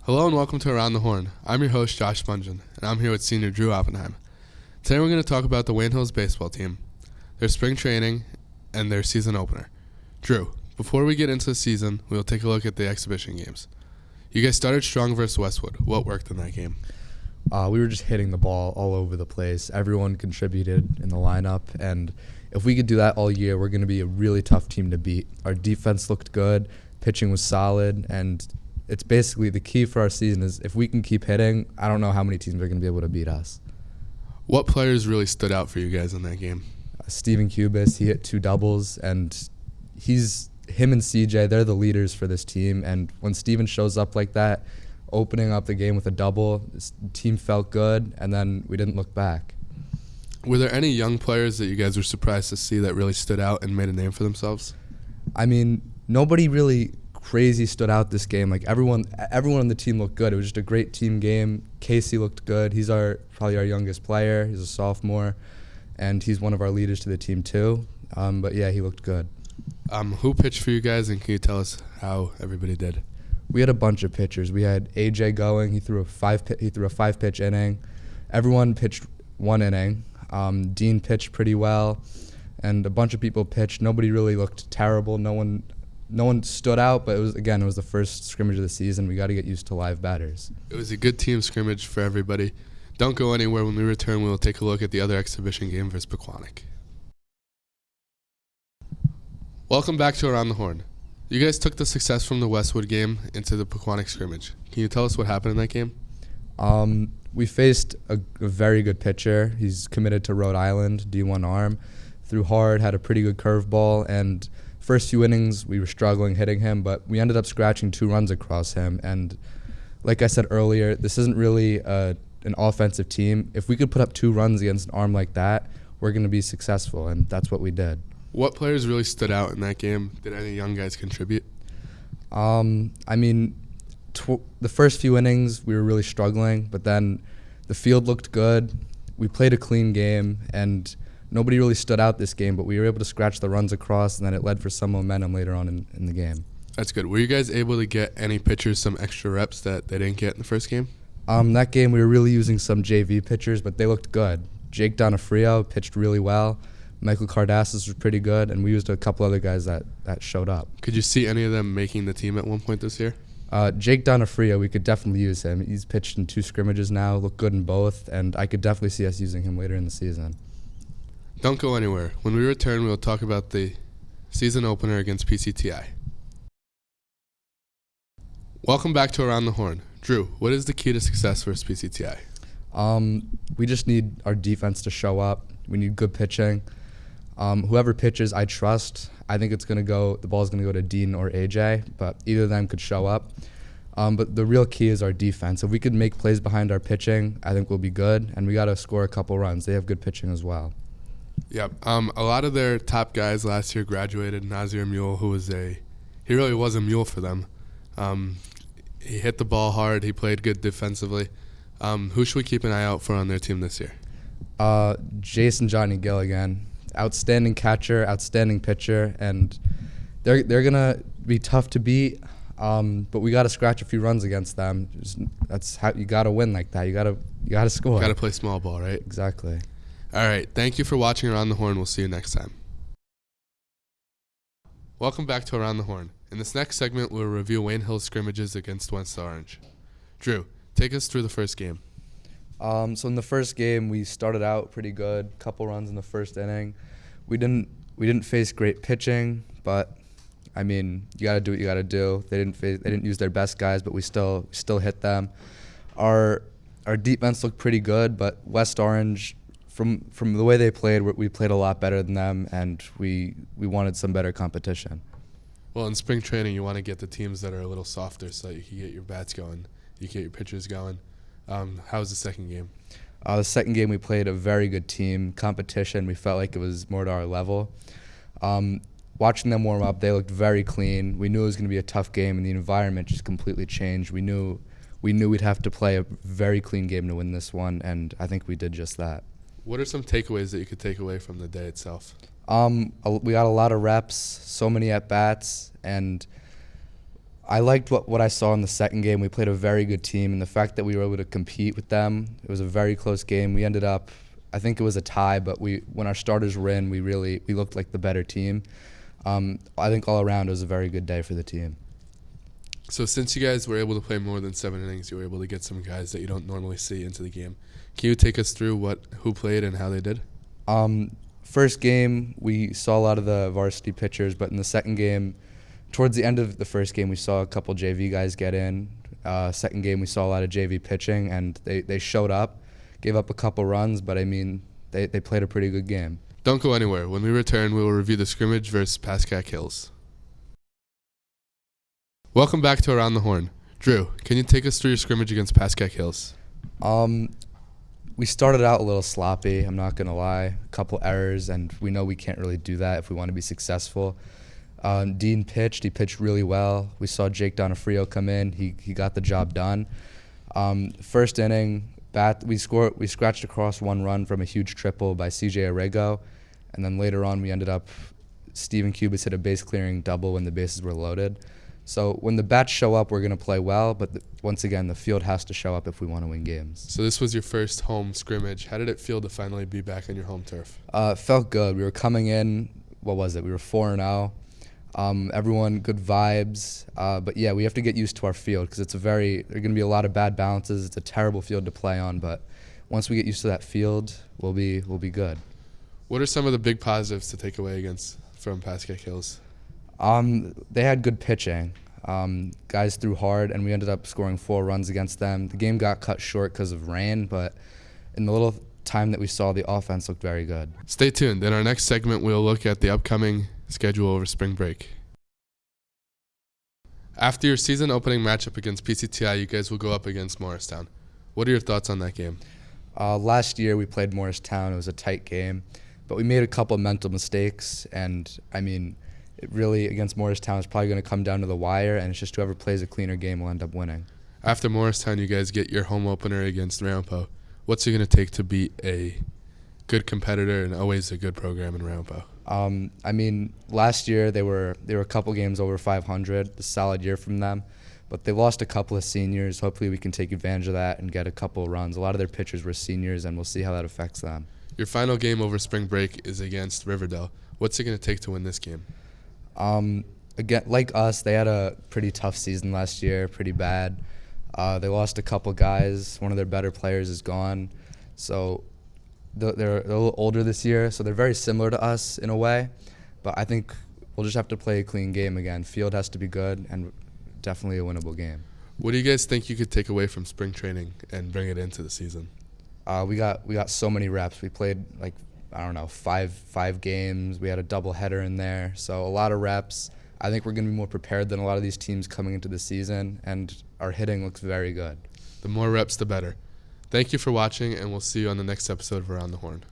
Hello and welcome to Around the Horn. I'm your host, Josh Shpungin, and I'm here with senior Drew Oppenheim. Today we're going to talk about the Wayne Hills baseball team, their spring training, and their season opener. Drew, before we get into the season, we'll take a look at the exhibition games. You guys started strong versus Westwood. What worked in that game? We were just hitting the ball all over the place. Everyone contributed in the lineup, and if we could do that all year, we're going to be a really tough team to beat. Our defense looked good, pitching was solid, and it's basically the key for our season is if we can keep hitting, I don't know how many teams are going to be able to beat us. What players really stood out for you guys in that game? Steven Cubis, he hit 2 doubles, and him and CJ, they're the leaders for this team, and when Steven shows up like that, opening up the game with a double, this team felt good, and then we didn't look back. Were there any young players that you guys were surprised to see that really stood out and made a name for themselves? I mean, nobody really crazy stood out this game. Like everyone on the team looked good. It was just a great team game. Casey looked good. He's probably our youngest player. He's a sophomore, and he's one of our leaders to the team too. But yeah, he looked good. Who pitched for you guys, and can you tell us how everybody did? We had a bunch of pitchers. We had AJ going. He threw a 5-pitch inning. Everyone pitched 1 inning. Dean pitched pretty well, and a bunch of people pitched. Nobody really looked terrible. No one stood out, but it was the first scrimmage of the season. We got to get used to live batters. It was a good team scrimmage for everybody. Don't go anywhere. When we return, we will take a look at the other exhibition game versus Pequannock. Welcome back to Around the Horn. You guys took the success from the Westwood game into the Pequannock scrimmage. Can you tell us what happened in that game? We faced a very good pitcher. He's committed to Rhode Island, D1 arm. Threw hard, had a pretty good curveball, and first few innings we were struggling hitting him, but we ended up scratching 2 runs across him. And like I said earlier, this isn't really an offensive team. If we could put up 2 runs against an arm like that, we're going to be successful, and that's what we did. What players really stood out in that game? Did any young guys contribute? The first few innings we were really struggling, but then the field looked good. We played a clean game, and nobody really stood out this game, but we were able to scratch the runs across, and then it led for some momentum later on in the game. That's good. Were you guys able to get any pitchers some extra reps that they didn't get in the first game? That game we were really using some JV pitchers, but they looked good. Jake Donofrio pitched really well. Michael Cardassis was pretty good, and we used a couple other guys that showed up. Could you see any of them making the team at one point this year? Jake Donofrio, we could definitely use him. He's pitched in 2 scrimmages now, looked good in both, and I could definitely see us using him later in the season. Don't go anywhere. When we return, we'll talk about the season opener against PCTI. Welcome back to Around the Horn. Drew, what is the key to success for PCTI? We just need our defense to show up. We need good pitching. Whoever pitches, I trust. I think the ball's going to go to Dean or AJ, but either of them could show up. But the real key is our defense. If we could make plays behind our pitching, I think we'll be good, and we got to score a couple runs. They have good pitching as well. Yep. A lot of their top guys last year graduated. Nazir Mule, he really was a mule for them. He hit the ball hard. He played good defensively. Who should we keep an eye out for on their team this year? Jason Johnny Gilligan, outstanding catcher, outstanding pitcher, and they're gonna be tough to beat. But we got to scratch a few runs against them. That's how you got to win like that. You got to score. Got to play small ball, right? Exactly. All right. Thank you for watching Around the Horn. We'll see you next time. Welcome back to Around the Horn. In this next segment, we'll review Wayne Hills scrimmages against West Orange. Drew, take us through the first game. So in the first game, we started out pretty good. Couple runs in the first inning. We didn't face great pitching, but I mean, you got to do what you got to do. They didn't use their best guys, but we still hit them. Our defense looked pretty good, but West Orange, from the way they played, we played a lot better than them, and we wanted some better competition. Well, in spring training, you want to get the teams that are a little softer so that you can get your bats going, you can get your pitchers going. How was the second game? The second game, we played a very good team competition. We felt like it was more to our level. Watching them warm up, they looked very clean. We knew it was going to be a tough game, and the environment just completely changed. We knew we'd have to play a very clean game to win this one, and I think we did just that. What are some takeaways that you could take away from the day itself? We got a lot of reps, so many at-bats, and I liked what I saw in the second game. We played a very good team, and the fact that we were able to compete with them, it was a very close game. We ended up, I think it was a tie, but when our starters were in, we looked like the better team. I think all around it was a very good day for the team. So since you guys were able to play more than 7 innings, you were able to get some guys that you don't normally see into the game. Can you take us through who played and how they did? First game, we saw a lot of the varsity pitchers, but in the second game, towards the end of the first game, we saw a couple JV guys get in. Second game, we saw a lot of JV pitching, and they showed up, gave up a couple runs, but I mean, they played a pretty good game. Don't go anywhere. When we return, we will review the scrimmage versus Pascack Hills. Welcome back to Around the Horn. Drew, can you take us through your scrimmage against Pascack Hills? We started out a little sloppy, I'm not going to lie. A couple errors, and we know we can't really do that if we want to be successful. Dean pitched. He pitched really well. We saw Jake Donofrio come in. He got the job done. First inning, we scratched across 1 run from a huge triple by CJ Arrego, and then later on we ended up, Steven Cubis hit a base-clearing double when the bases were loaded. So when the bats show up, we're going to play well, but once again, the field has to show up if we want to win games. So this was your first home scrimmage. How did it feel to finally be back on your home turf? It felt good. We were coming in, we were 4-0. Everyone, good vibes. But yeah, we have to get used to our field because there are going to be a lot of bad bounces. It's a terrible field to play on, but once we get used to that field, we'll be good. What are some of the big positives to take away from Pascack Hills? They had good pitching. Guys threw hard, and we ended up scoring 4 runs against them. The game got cut short because of rain, but in the little time that we saw, the offense looked very good. Stay tuned. In our next segment, we'll look at the upcoming schedule over spring break. After your season opening matchup against PCTI, you guys will go up against Morristown. What are your thoughts on that game? Last year we played Morristown. It was a tight game, but we made a couple mental mistakes, and I mean, it really, against Morristown, it's probably going to come down to the wire, and it's just whoever plays a cleaner game will end up winning. After Morristown, you guys get your home opener against Rampo. What's it going to take to beat a good competitor and always a good program in Rampo? I mean, last year they were a couple games over 500, a solid year from them, but they lost a couple of seniors. Hopefully we can take advantage of that and get a couple of runs. A lot of their pitchers were seniors, and we'll see how that affects them. Your final game over spring break is against Riverdale. What's it going to take to win this game? Again, like us, they had a pretty tough season last year, pretty bad. They lost a couple guys. One of their better players is gone. So they're a little older this year, so they're very similar to us in a way. But I think we'll just have to play a clean game again. Field has to be good, and definitely a winnable game. What do you guys think you could take away from spring training and bring it into the season? We got so many reps. We played five games. We had a doubleheader in there, so a lot of reps. I think we're going to be more prepared than a lot of these teams coming into the season, and our hitting looks very good. The more reps, the better. Thank you for watching, and we'll see you on the next episode of Around the Horn.